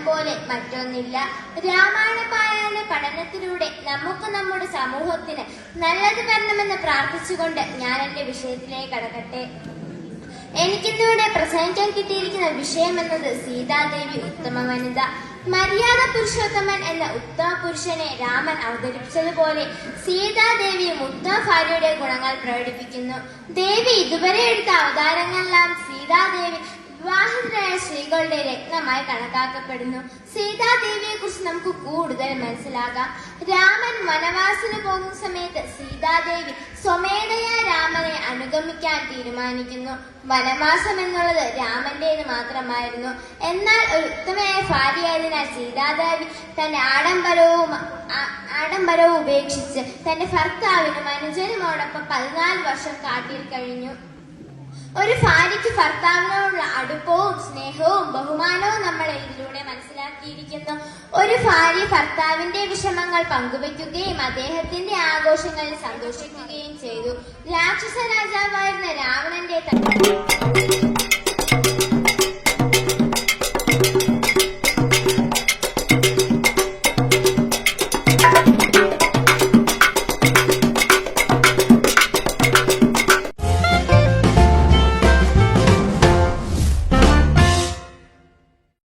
പോലെ മറ്റൊന്നില്ല. രാമായണ പാരായണ പഠനത്തിലൂടെ നമുക്ക് നമ്മുടെ സമൂഹത്തിന് നല്ലത് വരണമെന്ന് പ്രാർത്ഥിച്ചുകൊണ്ട് ഞാൻ എന്റെ വിഷയത്തിലേക്ക് കടക്കട്ടെ. എനിക്കിന്നിവിടെ പ്രസംഗിക്കാൻ കിട്ടിയിരിക്കുന്ന വിഷയം എന്നത് സീതാദേവി ഉത്തമ വനിത. മര്യാദ പുരുഷോത്തമൻ എന്ന ഉത്തമ പുരുഷനെ രാമൻ അവതരിപ്പിച്ചതുപോലെ സീതാദേവിയും ഉത്തമ ഭാര്യയുടെ ഗുണങ്ങൾ പ്രകടിപ്പിക്കുന്നു. ദേവി ഇതുവരെ എടുത്ത അവതാരങ്ങളെല്ലാം സീതാദേവി വിവാഹിതരായ സ്ത്രീകളുടെ രത്നമായി കണക്കാക്കപ്പെടുന്നു. സീതാദേവിയെ കുറിച്ച് നമുക്ക് കൂടുതൽ മനസ്സിലാക്കാം. രാമൻ വനവാസത്തിന് പോകുന്ന സമയത്ത് സീതാദേവി സ്വമേധയാ രാമനെ അനുഗമിക്കാൻ തീരുമാനിക്കുന്നു. വനവാസം എന്നുള്ളത് രാമന്റേത് മാത്രമായിരുന്നു. എന്നാൽ ഒരു ഉത്തമയായ ഭാര്യയായതിനാൽ സീതാദേവി തന്റെ ആഡംബരവും ഉപേക്ഷിച്ച് തന്റെ ഭർത്താവിനും അനുജനുമോടൊപ്പം 14 വർഷം കാട്ടിൽ കഴിഞ്ഞു. ഒരു ഭാര്യയ്ക്ക് ഭർത്താവിനോടുള്ള അടുപ്പവും സ്നേഹവും ബഹുമാനവും നമ്മൾ ഇതിലൂടെ മനസ്സിലാക്കിയിരിക്കുന്നു. ഒരു ഭാര്യ ഭർത്താവിന്റെ വിഷമങ്ങൾ പങ്കുവയ്ക്കുകയും അദ്ദേഹത്തിന്റെ ആഘോഷങ്ങളിൽ സന്തോഷിക്കുകയും ചെയ്തു. രാക്ഷസ രാജാവായിരുന്ന രാവണന്റെ